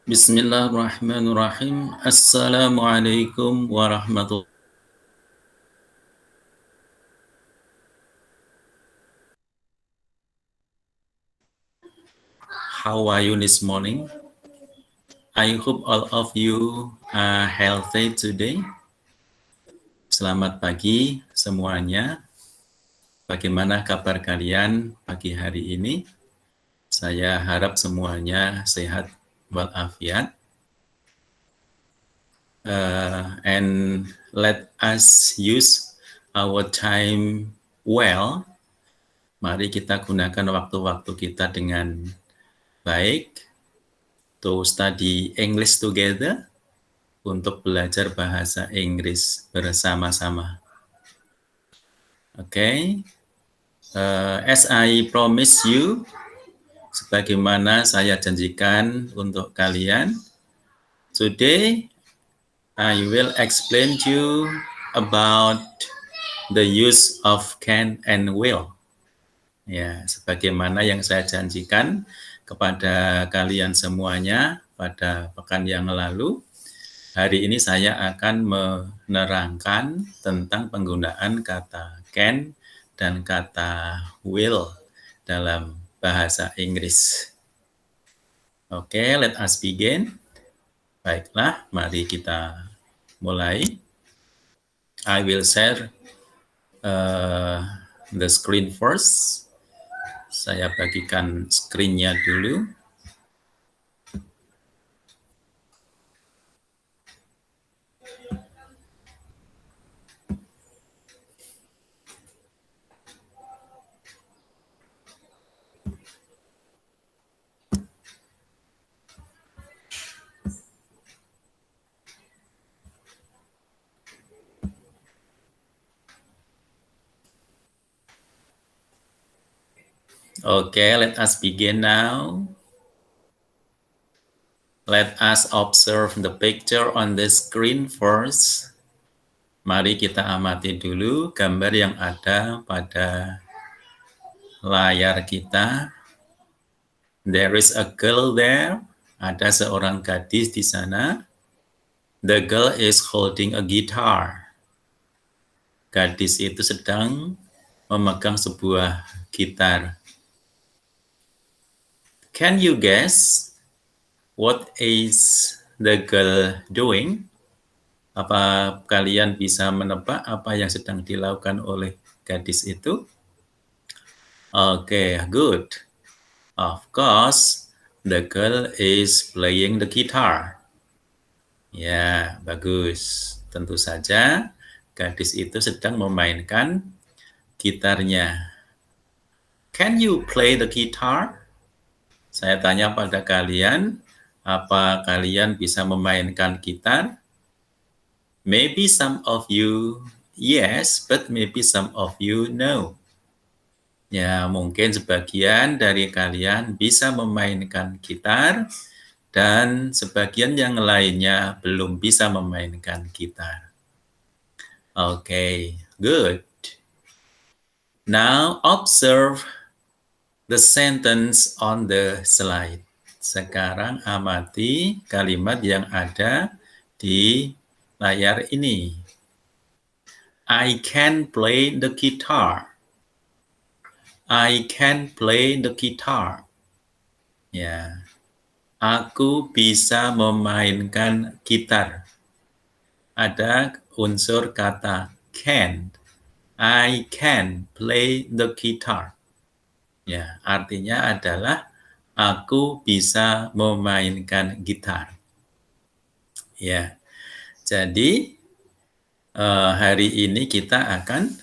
Bismillahirrahmanirrahim. Assalamualaikum warahmatullahi. How are you this morning? I hope all of you are healthy today. Selamat pagi semuanya. Bagaimana kabar kalian pagi hari ini? Saya harap semuanya sehat walafiat. And let us use our time well. Mari kita gunakan waktu-waktu kita dengan baik to study English together, untuk belajar bahasa Inggris bersama-sama. Okay, as I promise you, sebagaimana saya janjikan untuk kalian, today I will explain to you about the use of can and will. Ya, sebagaimana yang saya janjikan kepada kalian semuanya pada pekan yang lalu, hari ini saya akan menerangkan tentang penggunaan kata can dan kata will dalam bahasa Inggris. Oke, let us begin. Baiklah, mari kita mulai. I will share the screen first. Saya bagikan screen-nya dulu. Okay, let us begin now. Let us observe the picture on the screen first. Mari kita amati dulu gambar yang ada pada layar kita. There is a girl there. Ada seorang gadis di sana. The girl is holding a guitar. Gadis itu sedang memegang sebuah gitar. Can you guess what is the girl doing? Apa kalian bisa menebak apa yang sedang dilakukan oleh gadis itu? Okay, good. Of course, the girl is playing the guitar. Ya, bagus. Tentu saja, gadis itu sedang memainkan gitarnya. Can you play the guitar? Saya tanya pada kalian, apa kalian bisa memainkan gitar? Maybe some of you yes, but maybe some of you no. Ya, mungkin sebagian dari kalian bisa memainkan gitar dan sebagian yang lainnya belum bisa memainkan gitar. Okay, good. Now observe the sentence on the slide. Sekarang amati kalimat yang ada di layar ini. I can play the guitar. I can play the guitar. Ya, aku bisa memainkan gitar. Ada unsur kata can. I can play the guitar. Ya, artinya adalah aku bisa memainkan gitar. Ya, jadi hari ini kita akan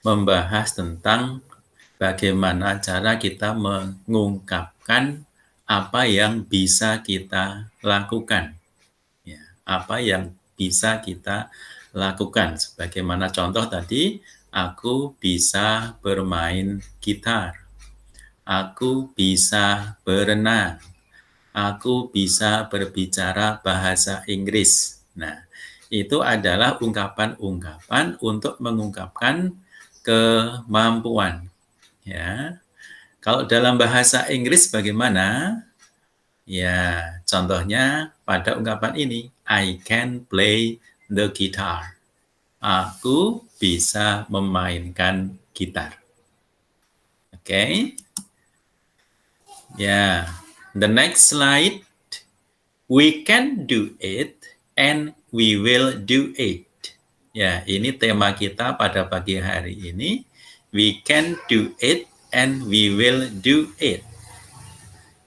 membahas tentang bagaimana cara kita mengungkapkan apa yang bisa kita lakukan. Ya, apa yang bisa kita lakukan. Sebagaimana contoh tadi, aku bisa bermain gitar. Aku bisa berenang. Aku bisa berbicara bahasa Inggris. Nah, itu adalah ungkapan-ungkapan untuk mengungkapkan kemampuan. Ya, kalau dalam bahasa Inggris bagaimana? Ya, contohnya pada ungkapan ini, I can play the guitar. Aku bisa memainkan gitar. Oke. Okay? Ya, the next slide. We can do it and we will do it. Ya, ini tema kita pada pagi hari ini. We can do it and we will do it.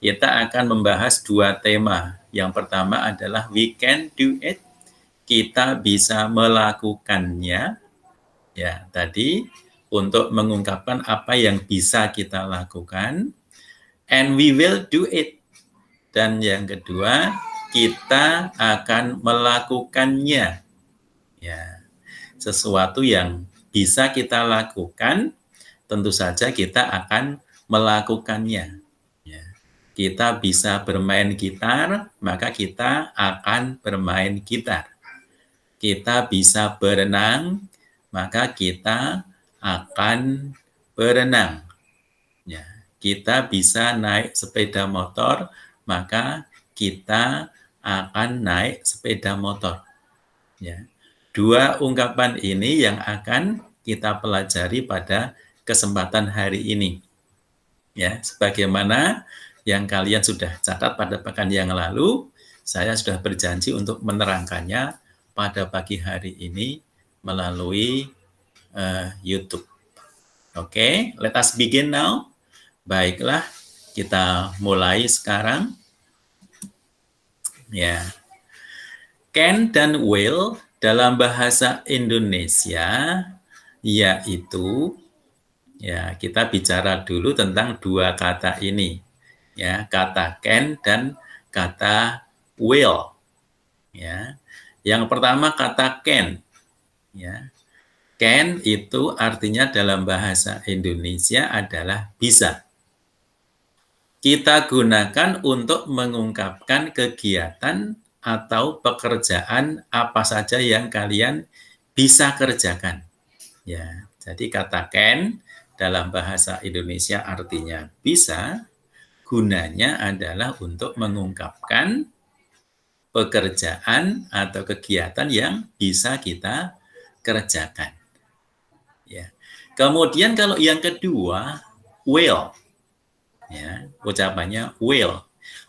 Kita akan membahas dua tema. Yang pertama adalah we can do it. Kita bisa melakukannya. Ya, tadi untuk mengungkapkan apa yang bisa kita lakukan. And we will do it. Dan yang kedua, kita akan melakukannya. Ya, sesuatu yang bisa kita lakukan, tentu saja kita akan melakukannya. Ya. Kita bisa bermain gitar, maka kita akan bermain gitar. Kita bisa berenang, maka kita akan berenang. Ya. Kita bisa naik sepeda motor, maka kita akan naik sepeda motor. Ya. Dua ungkapan ini yang akan kita pelajari pada kesempatan hari ini. Ya, sebagaimana yang kalian sudah catat pada pekan yang lalu, saya sudah berjanji untuk menerangkannya pada pagi hari ini melalui YouTube. Oke, let us begin now. Baiklah, kita mulai sekarang. Ya. Can dan will dalam bahasa Indonesia yaitu, ya, kita bicara dulu tentang dua kata ini. Ya, kata can dan kata will. Ya. Yang pertama kata can. Ya. Can itu artinya dalam bahasa Indonesia adalah bisa. Kita gunakan untuk mengungkapkan kegiatan atau pekerjaan apa saja yang kalian bisa kerjakan. Ya, jadi kata can dalam bahasa Indonesia artinya bisa, gunanya adalah untuk mengungkapkan pekerjaan atau kegiatan yang bisa kita kerjakan. Ya. Kemudian kalau yang kedua, will. Ya, ucapannya will.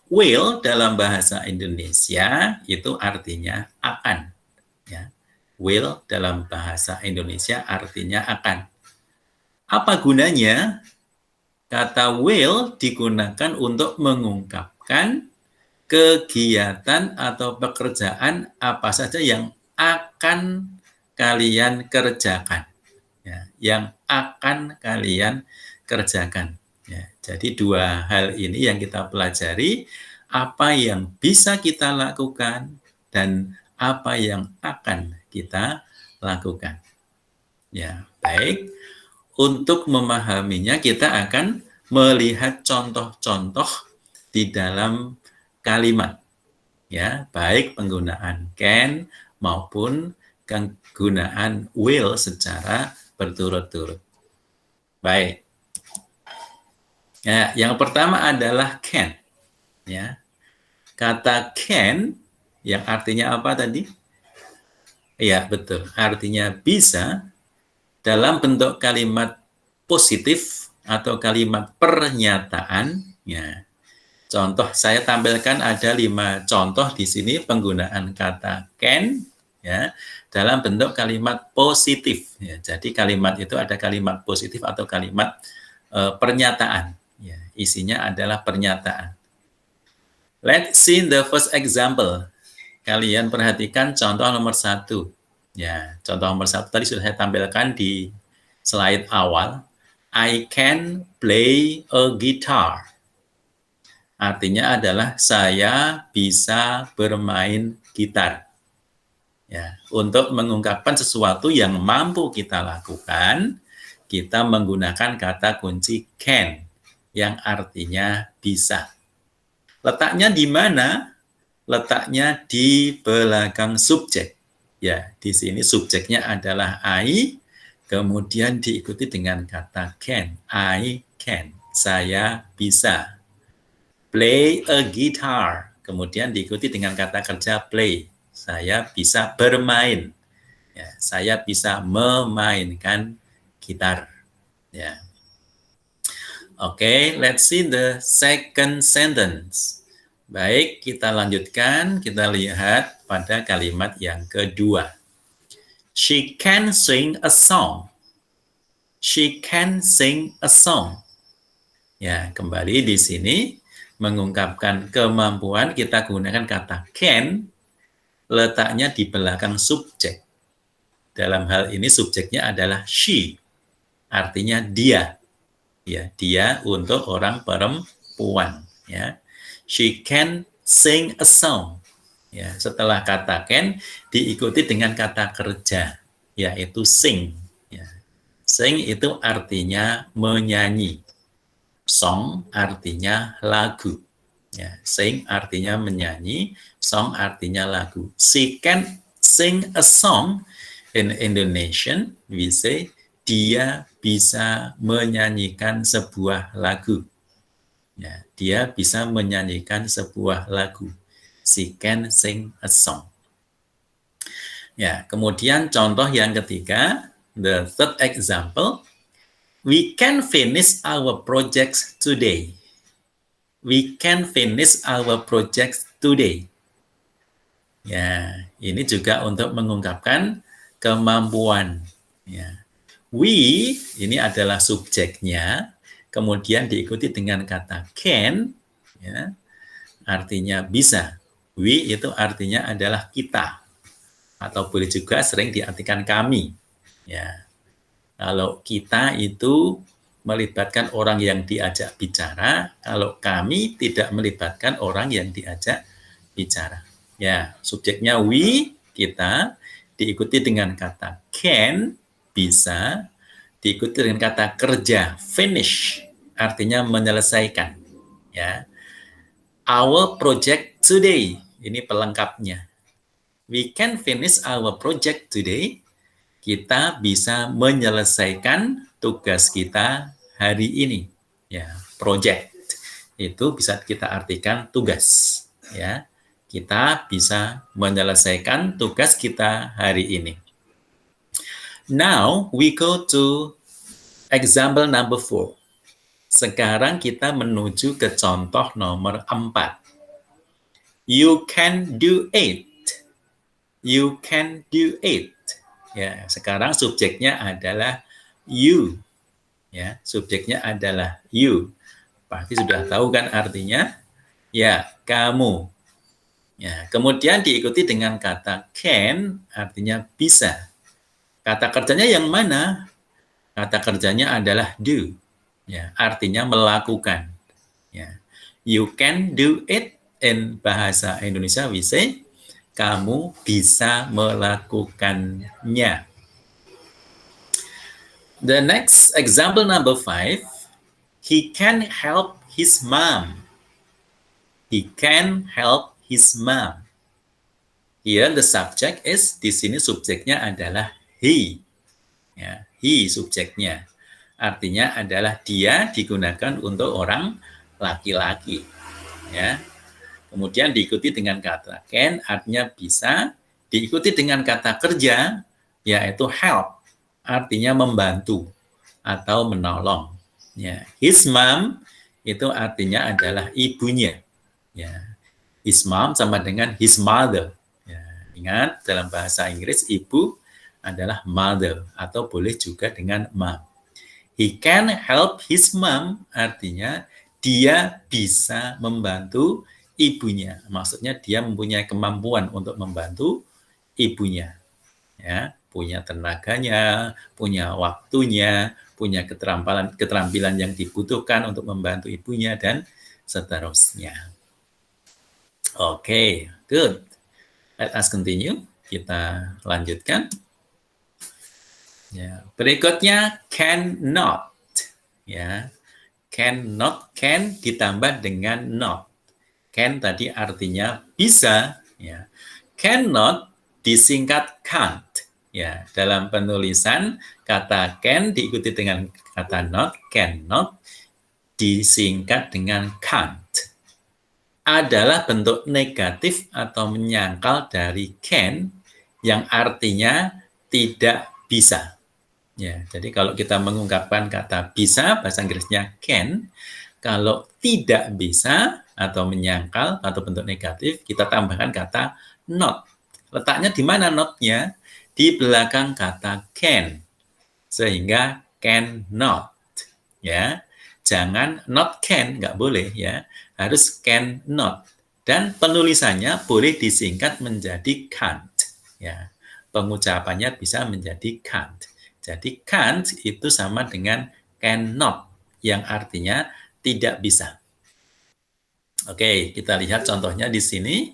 Will dalam bahasa Indonesia itu artinya akan. Ya. Will dalam bahasa Indonesia artinya akan. Apa gunanya? Kata will digunakan untuk mengungkapkan kegiatan atau pekerjaan apa saja yang akan kalian kerjakan. Ya, yang akan kalian kerjakan. Ya, jadi dua hal ini yang kita pelajari, apa yang bisa kita lakukan dan apa yang akan kita lakukan. Ya, baik. Untuk memahaminya kita akan melihat contoh-contoh di dalam kalimat. Ya, baik penggunaan can maupun penggunaan will secara berturut-turut. Baik. Ya, yang pertama adalah can. Ya. Kata can yang artinya apa tadi? Ya, betul. Artinya bisa dalam bentuk kalimat positif atau kalimat pernyataan. Ya. Contoh saya tampilkan ada 5 contoh di sini penggunaan kata can ya dalam bentuk kalimat positif. Ya, jadi kalimat itu ada kalimat positif atau kalimat pernyataan. Ya, isinya adalah pernyataan. Let's see the first example. Kalian perhatikan contoh nomor 1. Ya, contoh nomor 1 tadi sudah saya tampilkan di slide awal. I can play a guitar. Artinya adalah saya bisa bermain gitar. Ya, untuk mengungkapkan sesuatu yang mampu kita lakukan, kita menggunakan kata kunci can yang artinya bisa. Letaknya di mana? Letaknya di belakang subjek. Ya, di sini subjeknya adalah I, kemudian diikuti dengan kata can. I can. Saya bisa. play a guitar. Kemudian diikuti dengan kata kerja play. Saya bisa bermain. Ya, saya bisa memainkan gitar. Ya. Oke, let's see the second sentence. Baik, kita lanjutkan. Kita lihat pada kalimat yang kedua. She can sing a song. She can sing a song. Ya, kembali di sini mengungkapkan kemampuan kita gunakan kata can, letaknya di belakang subjek. Dalam hal ini subjeknya adalah she, artinya dia. Ya, dia untuk orang perempuan. Ya, she can sing a song. Ya, setelah kata can diikuti dengan kata kerja, yaitu sing. Ya, sing itu artinya menyanyi. Song artinya lagu. Ya, sing artinya menyanyi, song artinya lagu. She can sing a song. In Indonesian, we say dia bisa menyanyikan sebuah lagu. Ya, dia bisa menyanyikan sebuah lagu. She can sing a song. Ya, kemudian contoh yang ketiga, the third example, we can finish our projects today. We can finish our projects today. Ya, ini juga untuk mengungkapkan kemampuan. Ya. We, ini adalah subjeknya, kemudian diikuti dengan kata can, ya, artinya bisa. We itu artinya adalah kita, atau boleh juga sering diartikan kami. Ya. Kalau kita itu melibatkan orang yang diajak bicara, kalau kami tidak melibatkan orang yang diajak bicara. Ya, subjeknya we, kita, diikuti dengan kata can, bisa, diikuti dengan kata kerja, finish, artinya menyelesaikan. Ya, our project today, ini pelengkapnya. We can finish our project today. Kita bisa menyelesaikan tugas kita hari ini. Ya, project itu bisa kita artikan tugas. Ya, kita bisa menyelesaikan tugas kita hari ini. Now we go to example number 4. Sekarang kita menuju ke contoh nomor 4. You can do it. You can do it. Ya, sekarang subjeknya adalah you. Ya, subjeknya adalah you. Pasti sudah tahu kan artinya? Ya, kamu. Ya, kemudian diikuti dengan kata can, artinya bisa. Kata kerjanya yang mana? Kata kerjanya adalah do. Ya, artinya melakukan. Ya. You can do it. In bahasa Indonesia we say kamu bisa melakukannya. The next example number 5, he can help his mom. He can help his mom. Here the subject is, di sini subjeknya adalah he. Ya, he subjeknya. Artinya adalah dia, digunakan untuk orang laki-laki. Ya. Kemudian diikuti dengan kata can, artinya bisa. Diikuti dengan kata kerja, yaitu help, artinya membantu atau menolong. Ya. His mom itu artinya adalah ibunya. Ya. His mom sama dengan his mother. Ya. Ingat, dalam bahasa Inggris ibu adalah mother atau boleh juga dengan mom. He can help his mom, artinya dia bisa membantu ibunya. Maksudnya dia mempunyai kemampuan untuk membantu ibunya. Ya, punya tenaganya, punya waktunya, punya keterampilan yang dibutuhkan untuk membantu ibunya dan seterusnya. Oke, good. Let us continue. Kita lanjutkan. Ya, berikutnya cannot. Ya, cannot, can ditambah dengan not. Can tadi artinya bisa. Ya, cannot disingkat can't. Ya, dalam penulisan kata can diikuti dengan kata not, cannot disingkat dengan can't. adalah bentuk negatif atau menyangkal dari can yang artinya tidak bisa. Ya, jadi kalau kita mengungkapkan kata bisa, bahasa Inggrisnya can. Kalau tidak bisa atau menyangkal atau bentuk negatif, kita tambahkan kata not. Letaknya di mana not-nya? Di belakang kata can. Sehingga cannot. Ya, jangan not can, nggak boleh ya. Harus cannot. Dan penulisannya boleh disingkat menjadi can't. Ya, pengucapannya bisa menjadi can't. Jadi can't itu sama dengan cannot, yang artinya tidak bisa. Oke, kita lihat contohnya di sini.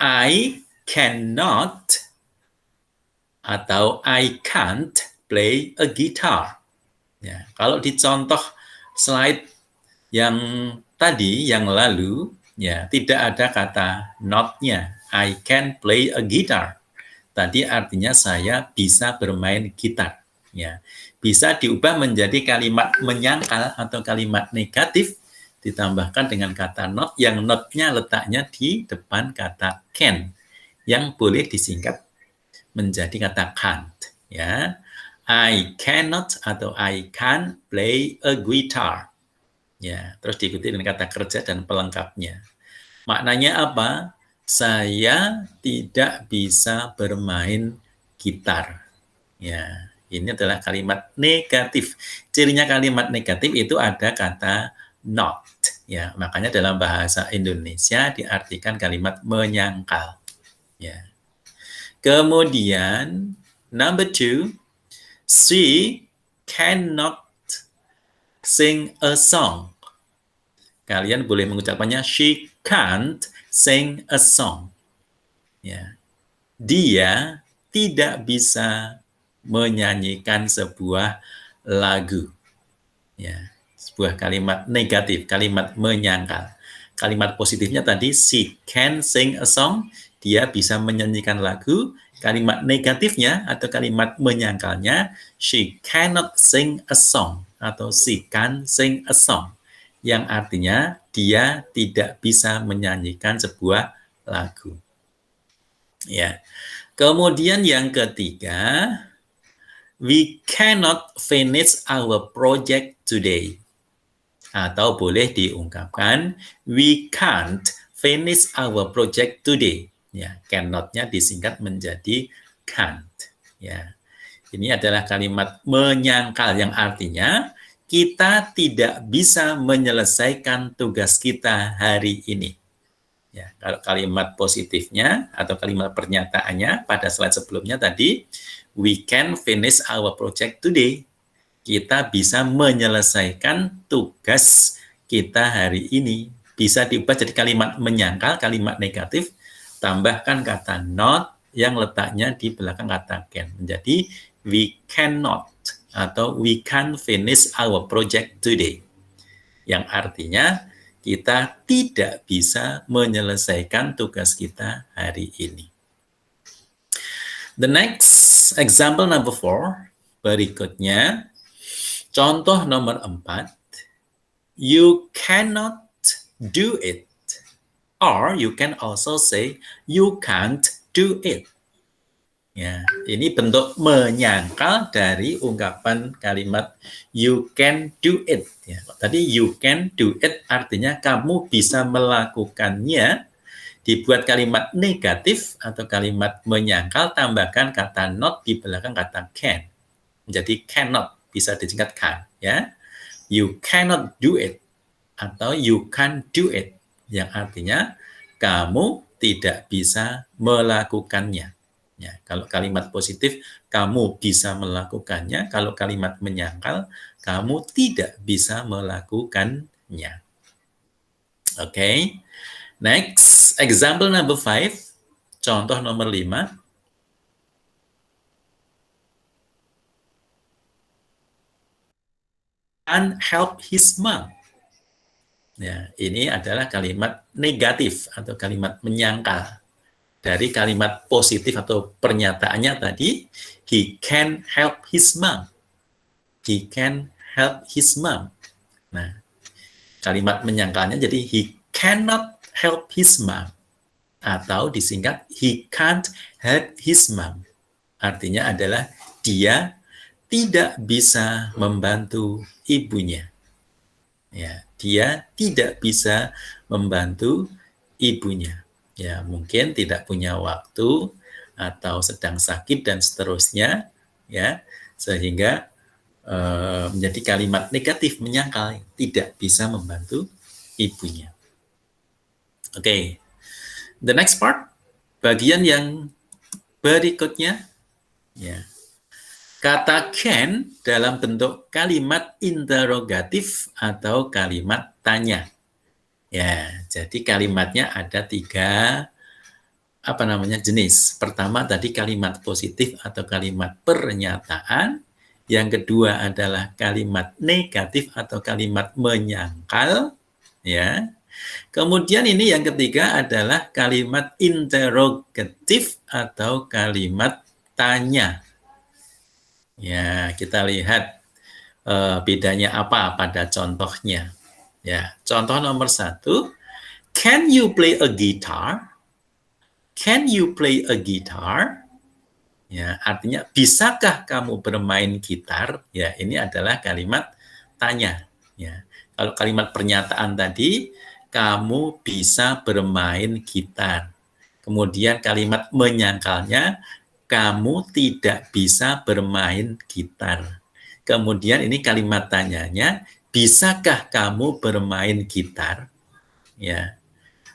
I cannot atau I can't play a guitar. Ya, kalau di contoh slide yang tadi, yang lalu, ya tidak ada kata not-nya. I can play a guitar. Tadi artinya saya bisa bermain gitar. Ya, bisa diubah menjadi kalimat menyangkal atau kalimat negatif ditambahkan dengan kata not, yang not-nya letaknya di depan kata can, yang boleh disingkat menjadi kata can't. Ya, I cannot atau I can't play a guitar. Ya, terus diikuti dengan kata kerja dan pelengkapnya. Maknanya apa? Saya tidak bisa bermain gitar. Ya, ini adalah kalimat negatif. Cirinya kalimat negatif itu ada kata not. Ya, makanya dalam bahasa Indonesia diartikan kalimat menyangkal. Ya. Kemudian number 2, she cannot sing a song. Kalian boleh mengucapkannya she can't sing a song. Ya. Dia tidak bisa menyanyikan sebuah lagu. Ya, sebuah kalimat negatif, kalimat menyangkal. Kalimat positifnya tadi she can sing a song, dia bisa menyanyikan lagu. Kalimat negatifnya atau kalimat menyangkalnya she cannot sing a song atau she can sing a song, yang artinya dia tidak bisa menyanyikan sebuah lagu. Ya. Kemudian yang ketiga, we cannot finish our project today. Atau boleh diungkapkan, we can't finish our project today. Ya, cannot-nya disingkat menjadi can't. Ya. Ini adalah kalimat menyangkal yang artinya kita tidak bisa menyelesaikan tugas kita hari ini. Ya, kalau kalimat positifnya atau kalimat pernyataannya pada slide sebelumnya tadi, we can finish our project today. Kita bisa menyelesaikan tugas kita hari ini. Bisa diubah jadi kalimat menyangkal, kalimat negatif, tambahkan kata not yang letaknya di belakang kata can. Menjadi we cannot atau we can finish our project today. Yang artinya kita tidak bisa menyelesaikan tugas kita hari ini. The next example number 4, berikutnya, contoh nomor 4, you cannot do it, or you can also say you can't do it. Ya, ini bentuk menyangkal dari ungkapan kalimat you can do it. Ya, tadi you can do it artinya kamu bisa melakukannya. Dibuat kalimat negatif atau kalimat menyangkal, tambahkan kata not di belakang kata can. Jadi cannot bisa disingkat can. Ya, you cannot do it atau you can do it, yang artinya kamu tidak bisa melakukannya. Ya, kalau kalimat positif, kamu bisa melakukannya. Kalau kalimat menyangkal, kamu tidak bisa melakukannya. Oke. Next, example number 5. Contoh nomor 5. Can't help his mom. Ya, ini adalah kalimat negatif atau kalimat menyangkal. Dari kalimat positif atau pernyataannya tadi, he can help his mom. He can help his mom. Nah, kalimat menyangkalnya jadi he cannot help his mom. Atau disingkat, he can't help his mom. Artinya adalah dia tidak bisa membantu ibunya. Ya, dia tidak bisa membantu ibunya. Ya, mungkin tidak punya waktu atau sedang sakit dan seterusnya, ya, sehingga menjadi kalimat negatif, menyangkal, tidak bisa membantu ibunya. Oke, the next part, bagian yang berikutnya, ya. Kata can dalam bentuk kalimat interrogatif atau kalimat tanya. Ya, jadi kalimatnya ada 3 jenis. Pertama tadi kalimat positif atau kalimat pernyataan. Yang kedua adalah kalimat negatif atau kalimat menyangkal, ya. Kemudian ini yang ketiga adalah kalimat interrogatif atau kalimat tanya. Ya, kita lihat bedanya apa pada contohnya. Ya, contoh nomor 1, can you play a guitar? Can you play a guitar? Ya, artinya bisakah kamu bermain gitar? Ya, ini adalah kalimat tanya. Ya, kalau kalimat pernyataan tadi, kamu bisa bermain gitar. Kemudian kalimat menyangkalnya, kamu tidak bisa bermain gitar. Kemudian ini kalimat tanyanya, bisakah kamu bermain gitar? Ya.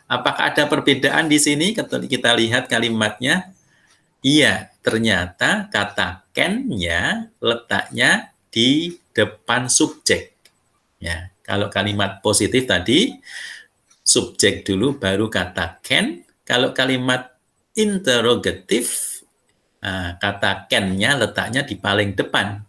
Apakah ada perbedaan di sini? Kita lihat kalimatnya. Iya, ternyata kata can-nya letaknya di depan subjek. Ya, kalau kalimat positif tadi subjek dulu baru kata can. Kalau kalimat interrogatif, kata can-nya letaknya di paling depan,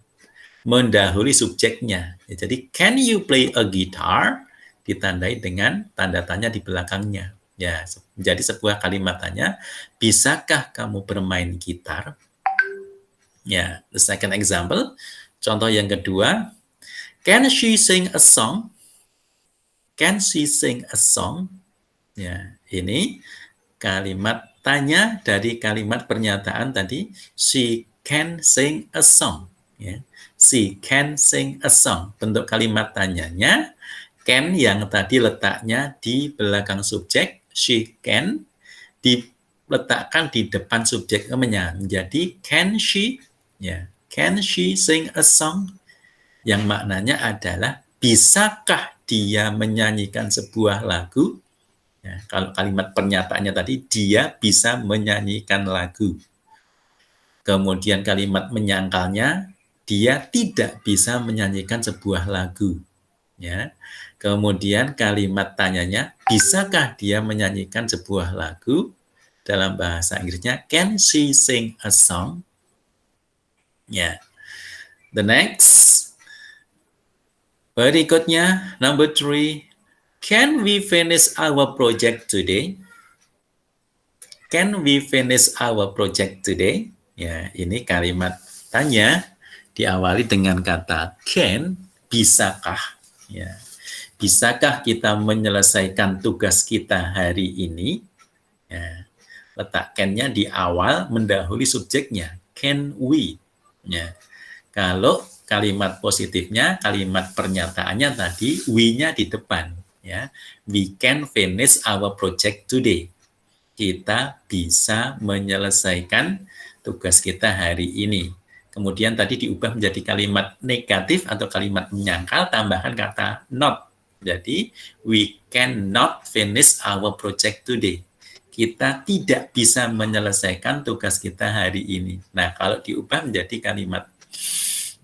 mendahului subjeknya. Ya, jadi can you play a guitar ditandai dengan tanda tanya di belakangnya. Ya, menjadi sebuah kalimat tanya, bisakah kamu bermain gitar? Ya, the second example, contoh yang kedua, can she sing a song? Can she sing a song? Ya, ini kalimat tanya dari kalimat pernyataan tadi, she can sing a song. Ya, she can sing a song. Bentuk kalimat tanyanya, can yang tadi letaknya di belakang subjek, she can, diletakkan di depan subjek menjadi can she, ya, can she sing a song, yang maknanya adalah bisakah dia menyanyikan sebuah lagu. Ya, kalau kalimat pernyataannya tadi, dia bisa menyanyikan lagu. Kemudian kalimat menyangkalnya, dia tidak bisa menyanyikan sebuah lagu. Ya. Kemudian kalimat tanyanya, bisakah dia menyanyikan sebuah lagu? Dalam bahasa Inggrisnya, can she sing a song? Ya. The next, berikutnya, number 3, can we finish our project today? Can we finish our project today? Ya, ini kalimat tanya diawali dengan kata can, bisakah? Ya. Bisakah kita menyelesaikan tugas kita hari ini? Ya. Letak can-nya di awal mendahului subjeknya. Can we? Ya. Kalau kalimat positifnya, kalimat pernyataannya tadi, we-nya di depan. Ya. We can finish our project today. Kita bisa menyelesaikan tugas kita hari ini. Kemudian tadi diubah menjadi kalimat negatif atau kalimat menyangkal, tambahan kata not. Jadi, we cannot finish our project today. Kita tidak bisa menyelesaikan tugas kita hari ini. Nah, kalau diubah menjadi kalimat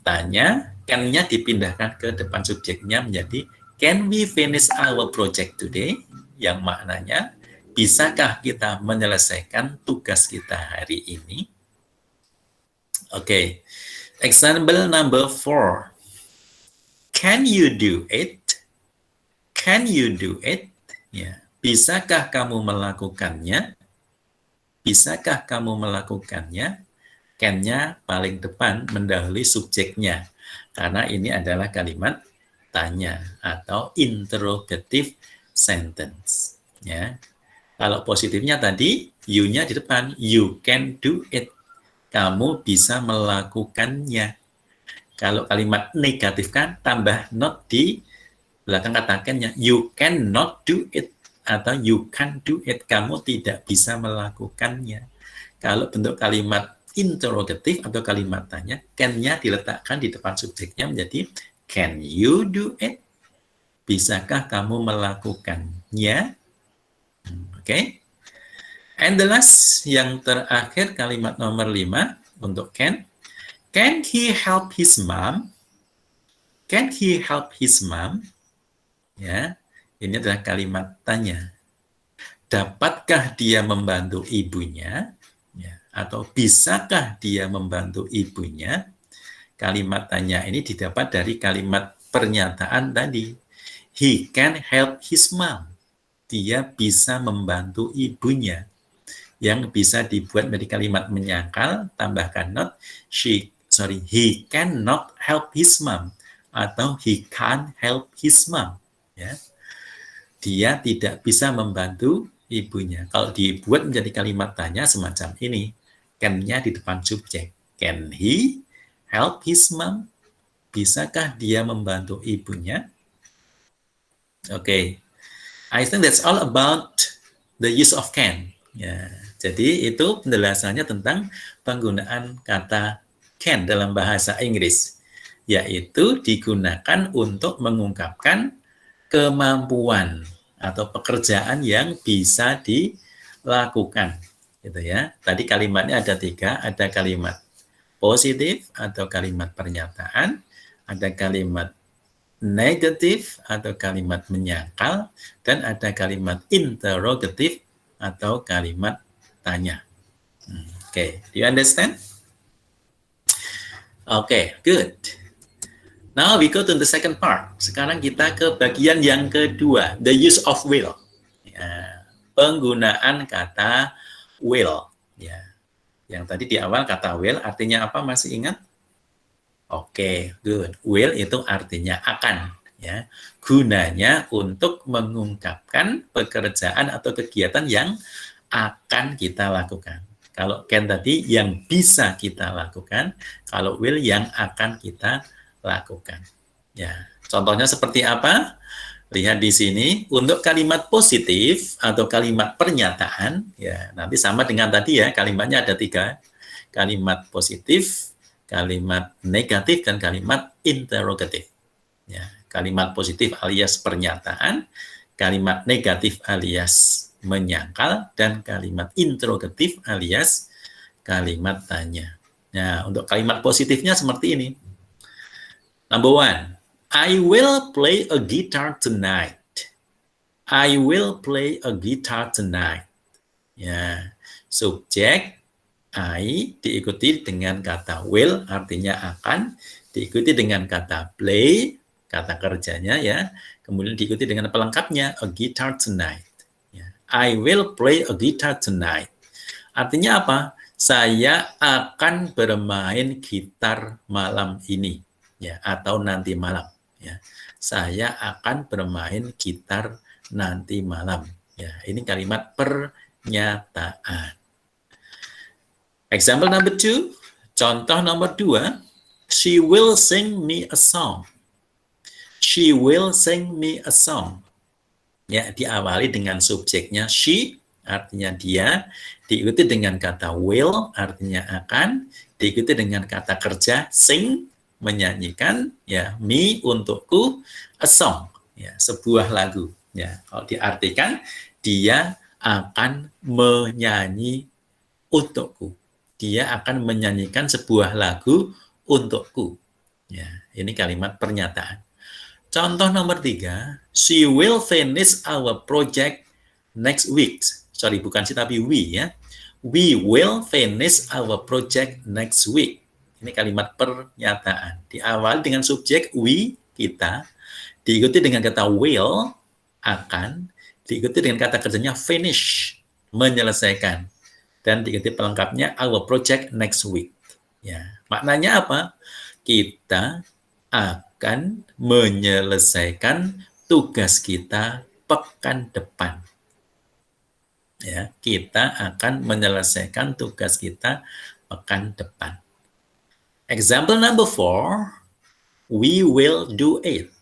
tanya, can-nya dipindahkan ke depan subjeknya menjadi can we finish our project today? Yang maknanya, bisakah kita menyelesaikan tugas kita hari ini? Oke, example number 4. Can you do it? Can you do it? Ya, bisakah kamu melakukannya? Bisakah kamu melakukannya? Can-nya paling depan mendahului subjeknya. Karena ini adalah kalimat tanya atau interrogative sentence. Ya. Kalau positifnya tadi, you-nya di depan, you can do it. Kamu bisa melakukannya. Kalau kalimat negatif kan, tambah not di belakang kata can-nya. You cannot do it. Atau you can't do it. Kamu tidak bisa melakukannya. Kalau bentuk kalimat interrogatif atau kalimat tanya, can-nya diletakkan di depan subjeknya menjadi can you do it? Bisakah kamu melakukannya? Oke. And the last, yang terakhir kalimat nomor 5 untuk can. Can he help his mom? Can he help his mom? Ya, ini adalah kalimat tanya. Dapatkah dia membantu ibunya? Ya, atau bisakah dia membantu ibunya? Kalimat tanya ini didapat dari kalimat pernyataan tadi. He can help his mom. Dia bisa membantu ibunya. Yang bisa dibuat menjadi kalimat menyangkal, tambahkan not, he cannot help his mom, atau he can't help his mom. Ya. Dia tidak bisa membantu ibunya. Kalau dibuat menjadi kalimat tanya semacam ini, can-nya di depan subjek. Can he help his mom? Bisakah dia membantu ibunya? Oke. I think that's all about the use of can. Ya, jadi itu penjelasannya tentang penggunaan kata can dalam bahasa Inggris, yaitu digunakan untuk mengungkapkan kemampuan atau pekerjaan yang bisa dilakukan. Gitu ya. Tadi kalimatnya ada 3, ada kalimat positif atau kalimat pernyataan, ada kalimat negatif atau kalimat menyangkal, dan ada kalimat interrogatif atau kalimat tanya. Okay, do you understand? Okay, good. Now we go to the second part. Sekarang kita ke bagian yang kedua, the use of will. Ya, penggunaan kata will. Ya, yang tadi di awal kata will artinya apa, masih ingat? Oke, good. Will itu artinya akan. Ya, gunanya untuk mengungkapkan pekerjaan atau kegiatan yang akan kita lakukan. Kalau can tadi yang bisa kita lakukan, kalau will yang akan kita lakukan. Ya, contohnya seperti apa? Lihat di sini, untuk kalimat positif atau kalimat pernyataan, ya nanti sama dengan tadi ya, kalimatnya ada 3. Kalimat positif, kalimat negatif, dan kalimat interrogatif. Ya, kalimat positif alias pernyataan, kalimat negatif alias menyangkal, dan kalimat interrogatif alias kalimat tanya. Nah, untuk kalimat positifnya seperti ini. Number 1, I will play a guitar tonight. I will play a guitar tonight. Ya, subjek I diikuti dengan kata will, artinya akan, diikuti dengan kata play, kata kerjanya ya, kemudian diikuti dengan pelengkapnya, a guitar tonight. Ya. I will play a guitar tonight. Artinya apa? Saya akan bermain gitar malam ini, ya, atau nanti malam. Ya. Saya akan bermain gitar nanti malam. Ya, ini kalimat pernyataan. Example number 2, contoh nomor 2, she will sing me a song. She will sing me a song. Ya, diawali dengan subjeknya she, artinya dia, diikuti dengan kata will, artinya akan, diikuti dengan kata kerja sing, menyanyikan, ya, me, untukku, a song, ya, sebuah lagu. Ya, kalau diartikan, dia akan menyanyi untukku. Dia akan menyanyikan sebuah lagu untukku. Ya, ini kalimat pernyataan. Contoh nomor 3, she will finish our project next week. Sorry, bukan she tapi we ya. We will finish our project next week. Ini kalimat pernyataan. Diawali dengan subjek we, kita, diikuti dengan kata will, akan, diikuti dengan kata kerjanya finish, menyelesaikan, dan diikuti pelengkapnya our project next week. Ya, maknanya apa? Kita akan menyelesaikan tugas kita pekan depan. Ya, kita akan menyelesaikan tugas kita pekan depan. Example number 4, we will do it.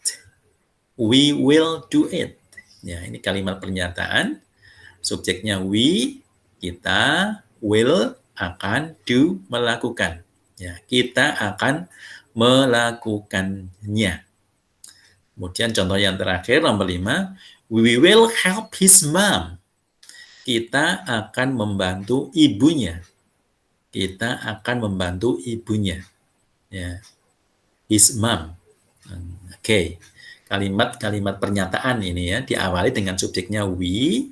We will do it. Ya, ini kalimat pernyataan. Subjeknya we, kita, will, akan, do, melakukan. Ya, kita akan melakukannya. Kemudian contoh yang terakhir, nomor 5, we will help his mom. Kita akan membantu ibunya. Kita akan membantu ibunya. Ya. His mom. Oke. Kalimat-kalimat pernyataan ini ya diawali dengan subjeknya we,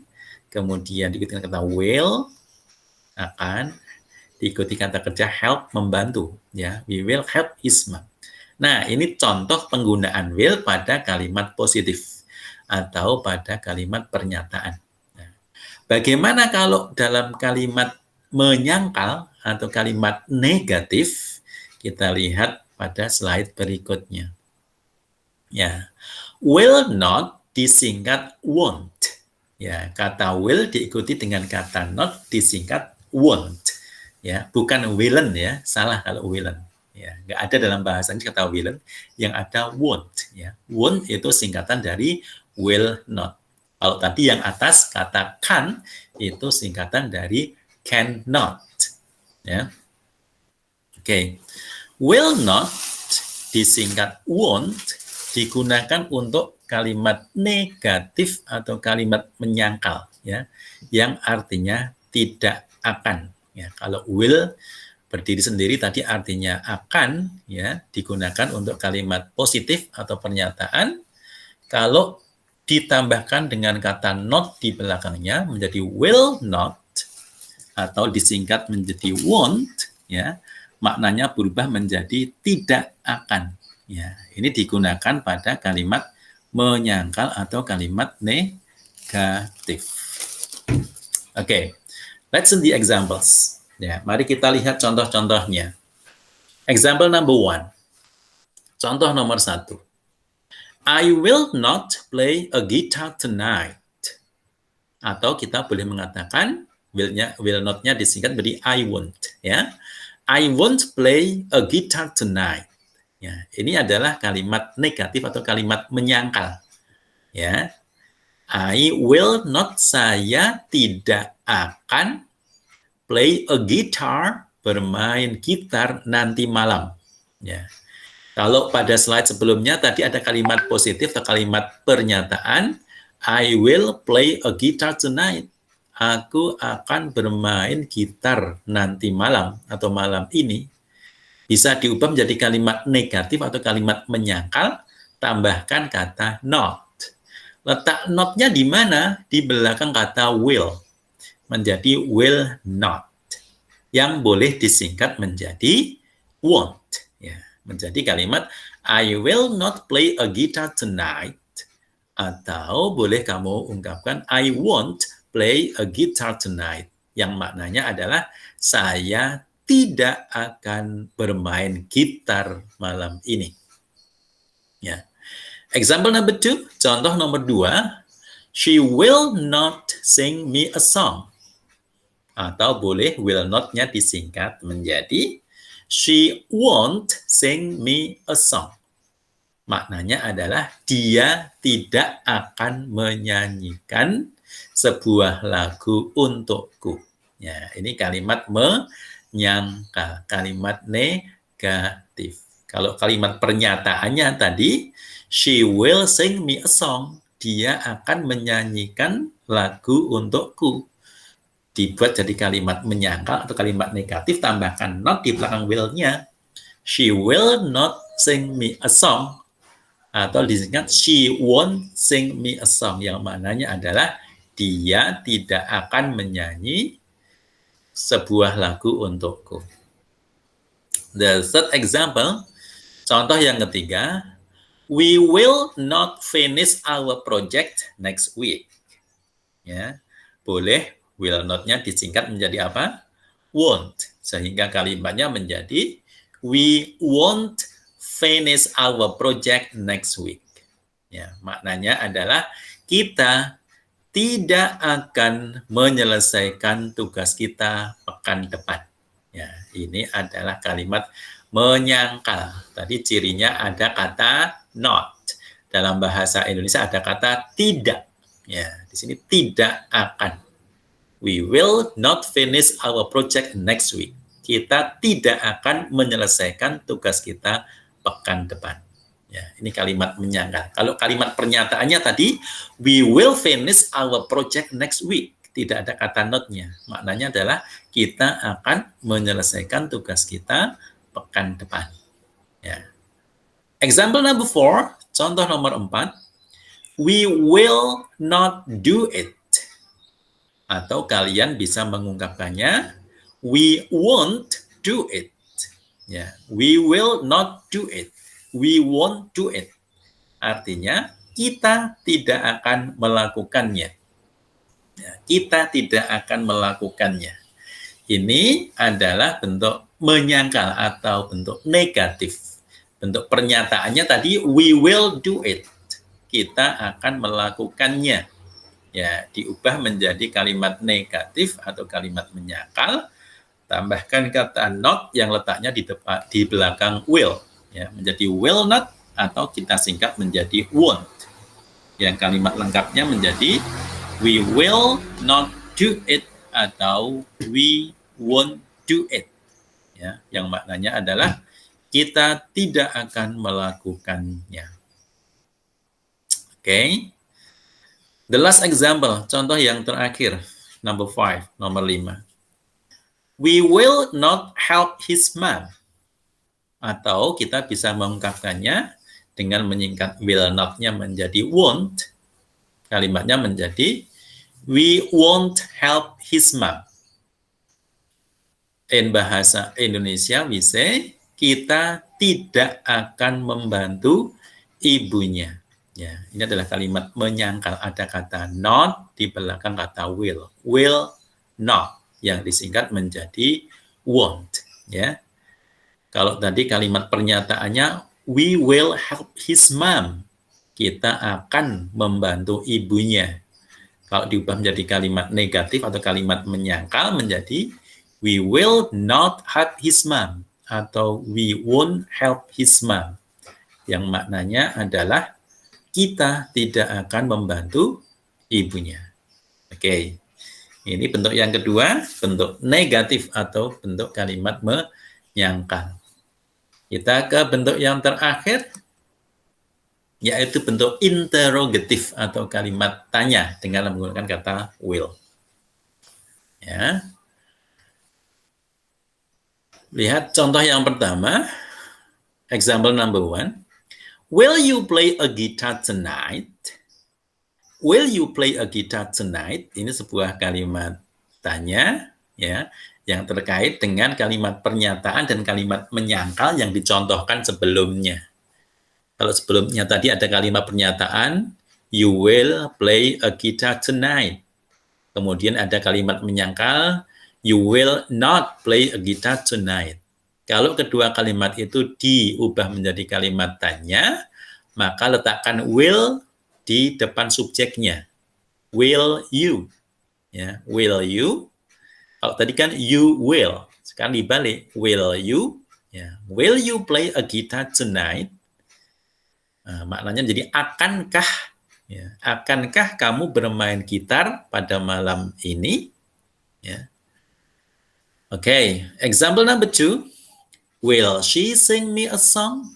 kemudian diikuti dengan kata will, akan, diikuti kata kerja help, membantu. Ya, we will help his mom. Nah, ini contoh penggunaan will pada kalimat positif atau pada kalimat pernyataan. Nah, bagaimana kalau dalam kalimat menyangkal atau kalimat negatif? Kita lihat pada slide berikutnya. Ya, will not disingkat won't. Ya, kata will diikuti dengan kata not disingkat won't. Ya, bukan willen ya, salah kalau willen. Ya, nggak ada dalam bahasa ini kata willen, yang ada won't. Ya, won't itu singkatan dari will not. Kalau tadi yang atas kata can itu singkatan dari cannot. Ya, oke. Will not disingkat won't digunakan untuk kalimat negatif atau kalimat menyangkal ya, yang artinya tidak akan. Ya, kalau will berdiri sendiri tadi artinya akan ya, digunakan untuk kalimat positif atau pernyataan. Kalau ditambahkan dengan kata not di belakangnya menjadi will not atau disingkat menjadi won't ya, maknanya berubah menjadi tidak akan. Ya, ini digunakan pada kalimat menyangkal atau kalimat negatif. Oke, let's see the examples. Ya, mari kita lihat contoh-contohnya. Example number 1. Contoh nomor 1. I will not play a guitar tonight. Atau kita boleh mengatakan will not-nya disingkat menjadi I won't. Ya, I won't play a guitar tonight. Ya, ini adalah kalimat negatif atau kalimat menyangkal. Ya, I will not, saya tidak akan play a guitar, bermain gitar nanti malam. Ya, kalau pada slide sebelumnya tadi ada kalimat positif atau kalimat pernyataan, I will play a guitar tonight. Aku akan bermain gitar nanti malam atau malam ini. Bisa diubah menjadi kalimat negatif atau kalimat menyangkal, tambahkan kata not. Letak not-nya di mana? Di belakang kata will. Menjadi will not. Yang boleh disingkat menjadi won't. Ya, menjadi kalimat I will not play a guitar tonight. Atau boleh kamu ungkapkan I won't play a guitar tonight. Yang maknanya adalah saya tidak akan bermain gitar malam ini. Ya. Example number 2, contoh nomor 2, she will not sing me a song. Atau boleh will not-nya disingkat menjadi she won't sing me a song. Maknanya adalah dia tidak akan menyanyikan sebuah lagu untukku. Ya, ini kalimat menyangkal, kalimat negatif. Kalau kalimat pernyataannya tadi, she will sing me a song. Dia akan menyanyikan lagu untukku. Dibuat jadi kalimat menyangkal atau kalimat negatif, tambahkan not di belakang will-nya. She will not sing me a song. Atau disingkat she won't sing me a song. Yang maknanya adalah dia tidak akan menyanyi sebuah lagu untukku. The third example, contoh yang ketiga, we will not finish our project next week. Ya, boleh will not-nya disingkat menjadi apa? Won't. Sehingga kalimatnya menjadi we won't finish our project next week. Ya, maknanya adalah kita tidak akan menyelesaikan tugas kita pekan depan. Ya, ini adalah kalimat menyangkal. Tadi cirinya ada kata not. Dalam bahasa Indonesia ada kata tidak. Ya, di sini tidak akan. We will not finish our project next week. Kita tidak akan menyelesaikan tugas kita pekan depan. Ya, ini kalimat menyangkal. Kalau kalimat pernyataannya tadi, we will finish our project next week. Tidak ada kata not-nya. Maknanya adalah kita akan menyelesaikan tugas kita pekan depan. Ya. Example number 4, contoh nomor 4, we will not do it. Atau kalian bisa mengungkapkannya, we won't do it. Ya, we will not do it. We won't do it. Artinya, kita tidak akan melakukannya. Ya, kita tidak akan melakukannya. Ini adalah bentuk menyangkal atau bentuk negatif. Bentuk pernyataannya tadi, we will do it. Kita akan melakukannya. Ya, diubah menjadi kalimat negatif atau kalimat menyangkal. Tambahkan kata not yang letaknya di belakang will. Ya, menjadi will not atau kita singkat menjadi won't. Yang kalimat lengkapnya menjadi we will not do it atau we won't do it. Ya, yang maknanya adalah kita tidak akan melakukannya. Oke. The last example, contoh yang terakhir, number 5, nomor 5. We will not help his mom. Atau kita bisa mengungkapkannya dengan menyingkat will not-nya menjadi won't. Kalimatnya menjadi we won't help his mom. In bahasa Indonesia, we say kita tidak akan membantu ibunya. Ya, ini adalah kalimat menyangkal. Ada kata not di belakang kata will. Will not yang disingkat menjadi won't. Ya. Kalau tadi kalimat pernyataannya, we will help his mom. Kita akan membantu ibunya. Kalau diubah menjadi kalimat negatif atau kalimat menyangkal menjadi, we will not help his mom. Atau we won't help his mom. Yang maknanya adalah, kita tidak akan membantu ibunya. Oke. Ini bentuk yang kedua, bentuk negatif atau bentuk kalimat menyangkal. Kita ke bentuk yang terakhir, yaitu bentuk interrogatif atau kalimat tanya dengan menggunakan kata will. Ya. Lihat contoh yang pertama, example number 1. Will you play a guitar tonight? Will you play a guitar tonight? Ini sebuah kalimat tanya, ya, yang terkait dengan kalimat pernyataan dan kalimat menyangkal yang dicontohkan sebelumnya. Kalau sebelumnya tadi ada kalimat pernyataan, you will play a guitar tonight. Kemudian ada kalimat menyangkal, you will not play a guitar tonight. Kalau kedua kalimat itu diubah menjadi kalimat tanya, maka letakkan will di depan subjeknya. Will you? Ya, will you? Kalau tadi kan you will, sekarang dibalik, will you? Ya, will you play a guitar tonight? Nah, maknanya jadi akankah? Ya, akankah kamu bermain gitar pada malam ini? Ya. Oke, example number 2. Will she sing me a song?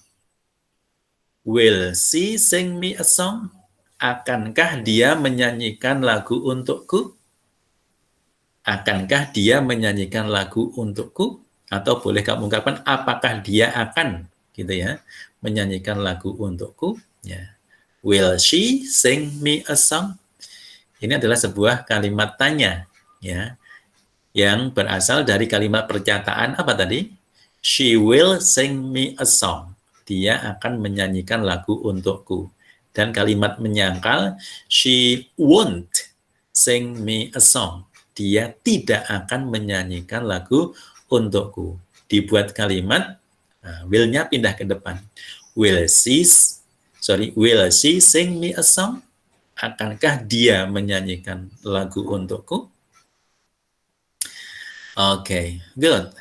Will she sing me a song? Akankah dia menyanyikan lagu untukku? Akankah dia menyanyikan lagu untukku? Atau boleh kamu ungkapkan apakah dia akan gitu ya, menyanyikan lagu untukku? Ya. Will she sing me a song? Ini adalah sebuah kalimat tanya ya, yang berasal dari kalimat pernyataan apa tadi? She will sing me a song. Dia akan menyanyikan lagu untukku. Dan kalimat menyangkal, she won't sing me a song. Dia tidak akan menyanyikan lagu untukku. Dibuat kalimat, will-nya pindah ke depan. Will she sing me a song? Akankah dia menyanyikan lagu untukku? Okay, good.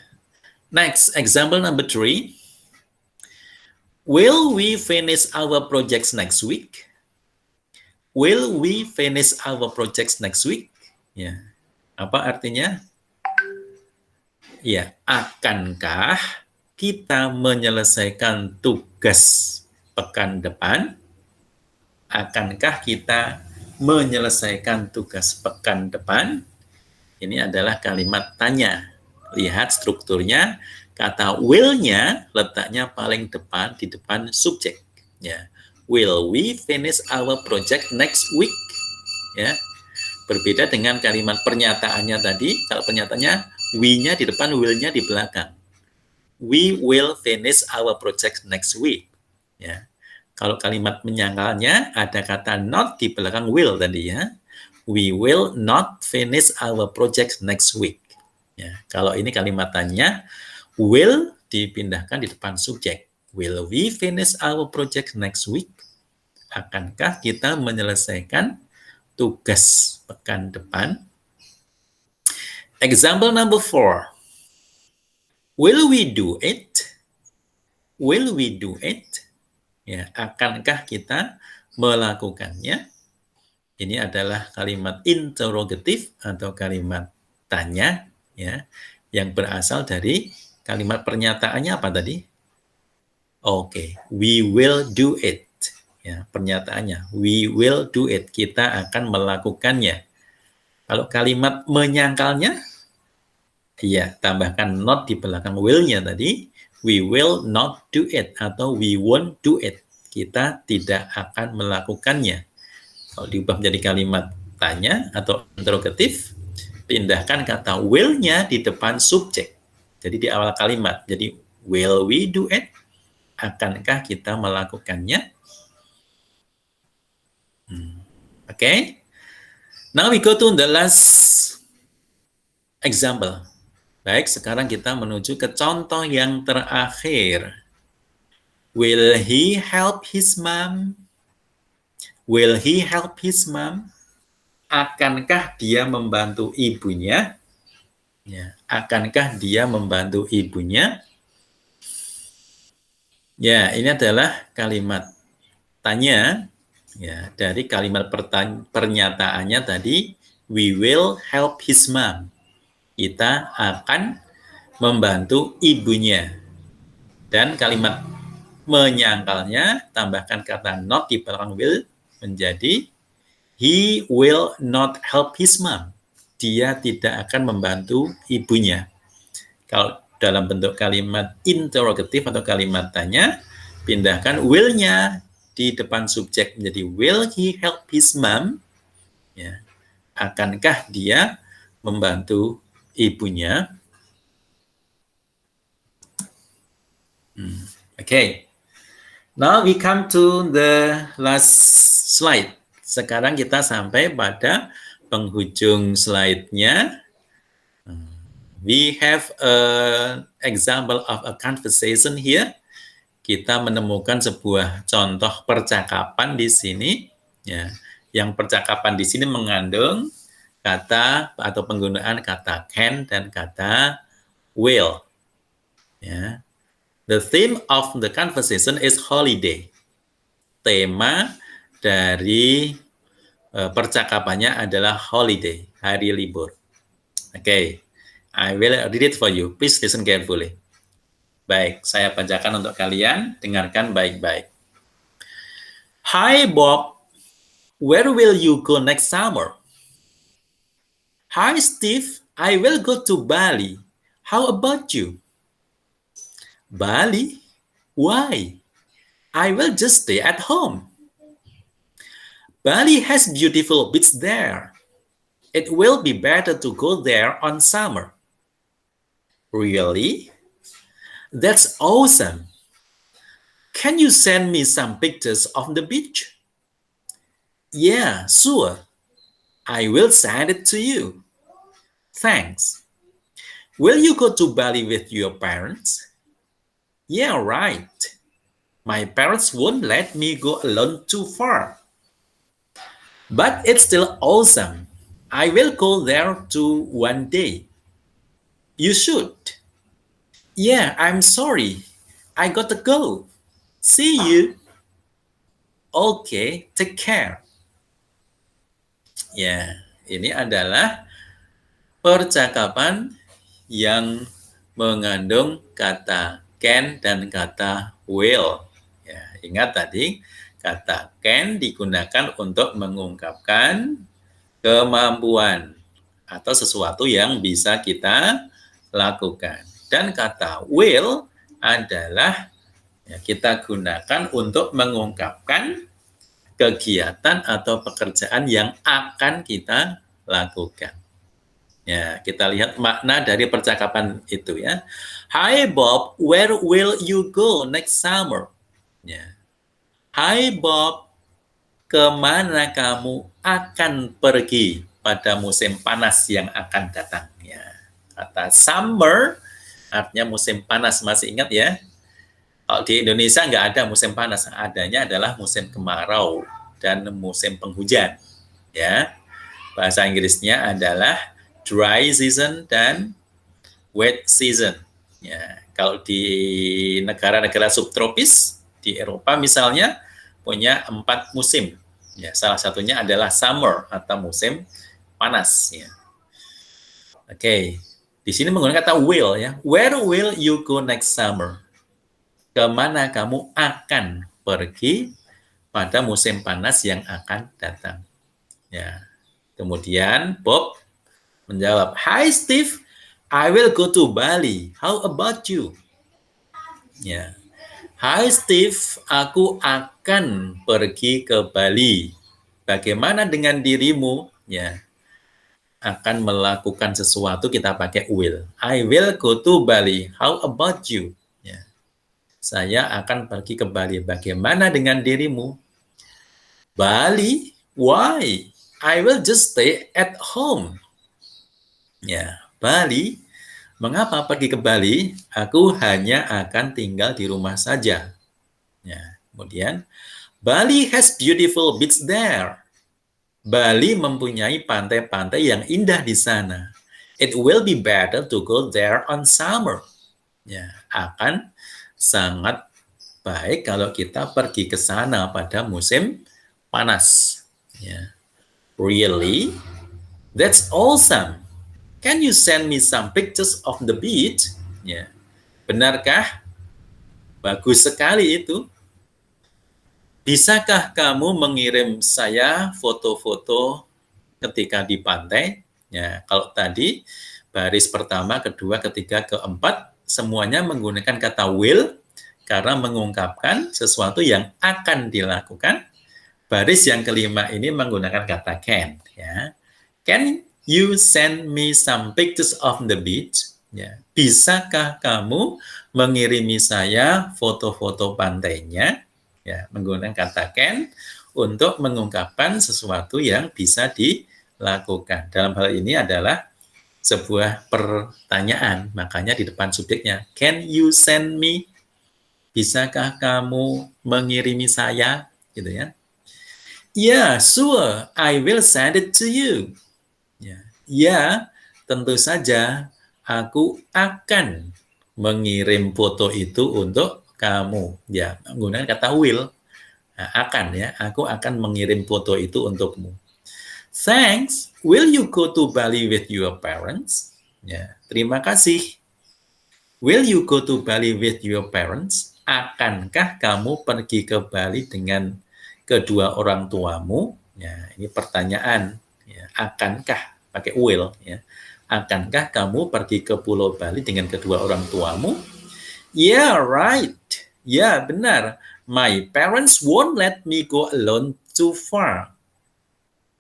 Next, example number 3. Will we finish our projects next week? Will we finish our projects next week? Ya, apa artinya? Ya, akankah kita menyelesaikan tugas pekan depan? Akankah kita menyelesaikan tugas pekan depan? Ini adalah kalimat tanya. Lihat strukturnya, kata will-nya letaknya paling depan di depan subjek. Ya, will we finish our project next week? Ya, berbeda dengan kalimat pernyataannya tadi. Kalau pernyataannya we-nya di depan, will-nya di belakang. We will finish our project next week. Ya, kalau kalimat menyangkalnya ada kata not di belakang will tadi ya. We will not finish our project next week. Ya, kalau ini kalimatannya will dipindahkan di depan subjek. Will we finish our project next week? Akankah kita menyelesaikan tugas pekan depan? Example number 4. Will we do it? Will we do it? Ya, akankah kita melakukannya? Ini adalah kalimat interrogatif atau kalimat tanya ya, yang berasal dari kalimat pernyataannya apa tadi? Oke, we will do it. Ya, pernyataannya we will do it. Kita akan melakukannya. Kalau kalimat menyangkalnya ya, tambahkan not di belakang will-nya tadi. We will not do it atau we won't do it. Kita tidak akan melakukannya. Kalau diubah menjadi kalimat tanya atau interrogatif, pindahkan kata will-nya di depan subjek. Jadi di awal kalimat. Jadi, will we do it? Akankah kita melakukannya? Okay. Now we go to the last example. Baik, sekarang kita menuju ke contoh yang terakhir. Will he help his mom? Will he help his mom? Akankah dia membantu ibunya? Ya, akankah dia membantu ibunya? Ya, ini adalah kalimat tanya. Ya, dari kalimat pernyataannya tadi, we will help his mom. Kita akan membantu ibunya. Dan kalimat menyangkalnya, tambahkan kata not di belakang will, menjadi he will not help his mom. Dia tidak akan membantu ibunya. Kalau dalam bentuk kalimat interrogatif atau kalimat tanya, pindahkan will-nya di depan subjek menjadi will he help his mom? Ya. Akankah dia membantu ibunya? Okay. Now we come to the last slide. Sekarang kita sampai pada penghujung slide-nya. We have an example of a conversation here. Kita menemukan sebuah contoh percakapan di sini. Ya, yang percakapan di sini mengandung kata atau penggunaan kata can dan kata will. Ya. The theme of the conversation is holiday. Tema dari percakapannya adalah holiday, hari libur. Okay, I will read it for you. Please listen carefully. Baik, saya bacakan untuk kalian. Dengarkan baik-baik. Hi Bob, where will you go next summer? Hi Steve, I will go to Bali. How about you? Bali? Why? I will just stay at home. Bali has beautiful beach there. It will be better to go there on summer. Really? That's awesome. Can you send me some pictures of the beach? Yeah, sure. I will send it to you. Thanks. Will you go to Bali with your parents? Yeah, right. My parents won't let me go alone too far. But it's still awesome. I will go there too one day. You should. Yeah, I'm sorry. I got to go. See you. Okay, take care. Ya, ini adalah percakapan yang mengandung kata can dan kata will. Ya, ingat tadi kata can digunakan untuk mengungkapkan kemampuan atau sesuatu yang bisa kita lakukan. Dan kata will adalah kita gunakan untuk mengungkapkan kegiatan atau pekerjaan yang akan kita lakukan. Ya, kita lihat makna dari percakapan itu ya. Hi Bob, where will you go next summer? Ya. Hi Bob, kemana kamu akan pergi pada musim panas yang akan datang? Ya. Kata summer artinya musim panas, masih ingat ya? Kalau di Indonesia nggak ada musim panas, adanya adalah musim kemarau dan musim penghujan. Ya, bahasa Inggrisnya adalah dry season dan wet season. Ya, kalau di negara-negara subtropis di Eropa misalnya punya 4 musim. Ya, salah satunya adalah summer atau musim panas. Ya. Oke, di sini menggunakan kata will ya. Where will you go next summer? Kemana kamu akan pergi pada musim panas yang akan datang. Ya. Kemudian Bob menjawab, Hi Steve, I will go to Bali. How about you? Ya. Hai Steve, aku akan pergi ke Bali. Bagaimana dengan dirimu? Ya. Akan melakukan sesuatu kita pakai will. I will go to Bali. How about you? Ya. Saya akan pergi ke Bali. Bagaimana dengan dirimu? Bali? Why? I will just stay at home. Ya, Bali. Mengapa pergi ke Bali? Aku hanya akan tinggal di rumah saja. Ya, kemudian, Bali has beautiful beach there. Bali mempunyai pantai-pantai yang indah di sana. It will be better to go there on summer. Ya, akan sangat baik kalau kita pergi ke sana pada musim panas. Ya. Really? That's awesome. Can you send me some pictures of the beach? Ya. Benarkah? Bagus sekali itu. Bisakah kamu mengirim saya foto-foto ketika di pantai? Ya, kalau tadi baris pertama, kedua, ketiga, keempat semuanya menggunakan kata will karena mengungkapkan sesuatu yang akan dilakukan. Baris yang kelima ini menggunakan kata can. Ya. Can you send me some pictures of the beach? Ya. Bisakah kamu mengirimi saya foto-foto pantainya? Ya, menggunakan kata can untuk mengungkapkan sesuatu yang bisa dilakukan. Dalam hal ini adalah sebuah pertanyaan, makanya di depan subjeknya, can you send me? Bisakah kamu mengirimi saya? Gitu ya. Yeah, sure, I will send it to you. Ya, tentu saja aku akan mengirim foto itu untuk kamu. Ya, menggunakan kata will. Nah, akan ya, aku akan mengirim foto itu untukmu. Thanks. Will you go to Bali with your parents? Ya, terima kasih. Will you go to Bali with your parents? Akankah kamu pergi ke Bali dengan kedua orang tuamu? Ya, ini pertanyaan. Ya, akankah pakai will? Ya. Akankah kamu pergi ke Pulau Bali dengan kedua orang tuamu? Yeah, right. Ya, benar. My parents won't let me go alone too far.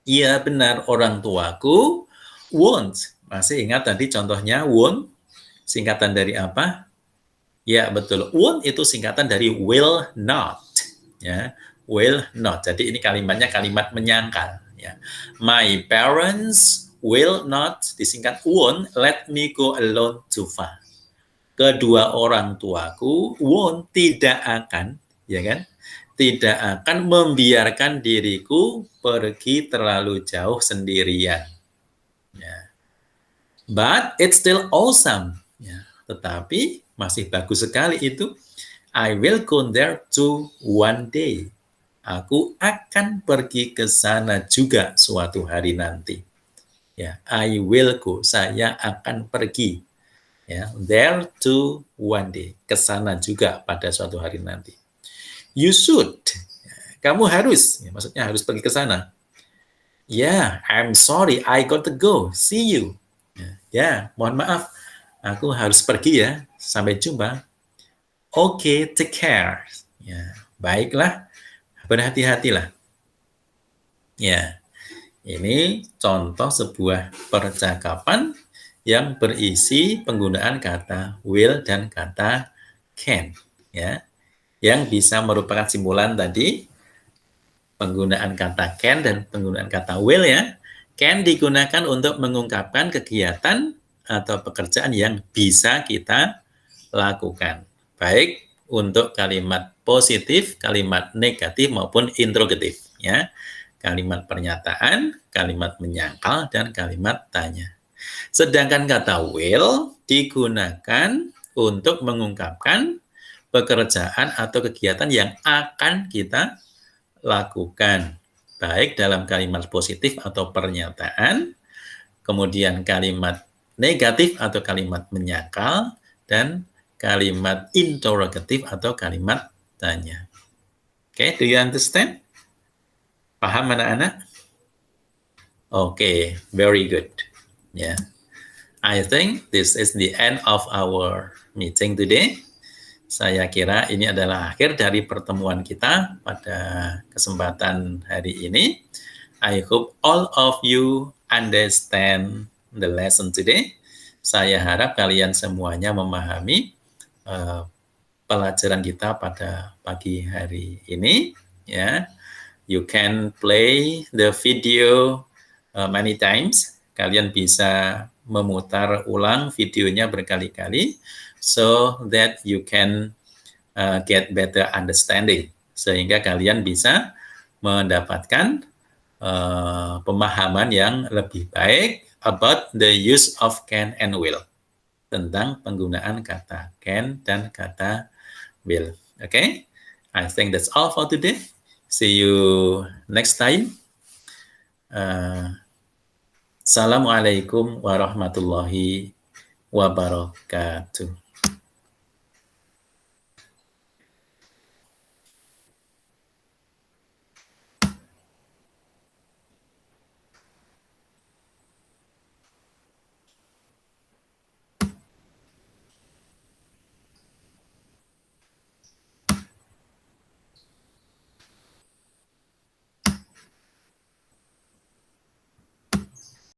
Iya, benar. Orang tuaku won't. Masih ingat tadi contohnya won't? Singkatan dari apa? Ya, betul. Won't itu singkatan dari will not. Ya, will not. Jadi ini kalimatnya kalimat menyangkal. Ya. My parents will not, disingkat won't, let me go alone too far. Kedua orang tuaku won't, tidak akan, ya kan, tidak akan membiarkan diriku pergi terlalu jauh sendirian. Ya. But it's still awesome. Ya. Tetapi masih bagus sekali itu. I will go there too one day. Aku akan pergi ke sana juga suatu hari nanti. Ya, I will go. Saya akan pergi. Ya, there too one day. Ke sana juga pada suatu hari nanti. You should. Kamu harus. Ya, maksudnya harus pergi ke sana. Yeah, I'm sorry. I got to go. See you. Ya, mohon maaf. Aku harus pergi ya. Sampai jumpa. Okay, take care. Ya, baiklah. Berhati-hatilah. Ya, ini contoh sebuah percakapan yang berisi penggunaan kata will dan kata can. Ya, yang bisa merupakan simulan tadi penggunaan kata can dan penggunaan kata will ya. Can digunakan untuk mengungkapkan kegiatan atau pekerjaan yang bisa kita lakukan. Baik untuk kalimat positif, kalimat negatif maupun interrogatif ya. Kalimat pernyataan, kalimat menyangkal dan kalimat tanya. Sedangkan kata will digunakan untuk mengungkapkan pekerjaan atau kegiatan yang akan kita lakukan, baik dalam kalimat positif atau pernyataan, kemudian kalimat negatif atau kalimat menyangkal, dan kalimat interrogatif atau kalimat tanya. Okay, do you understand? Paham anak-anak? Okay, very good. Yeah, I think this is the end of our meeting today. Saya kira ini adalah akhir dari pertemuan kita pada kesempatan hari ini. I hope all of you understand the lesson today. Saya harap kalian semuanya memahami pelajaran kita pada pagi hari ini. Ya, you can play the video many times. Kalian bisa memutar ulang videonya berkali-kali, so that you can get better understanding, sehingga kalian bisa mendapatkan pemahaman yang lebih baik about the use of can and will, tentang penggunaan kata can dan kata will. Okay, I think that's all for today. See you next time. Assalamualaikum warahmatullahi wabarakatuh.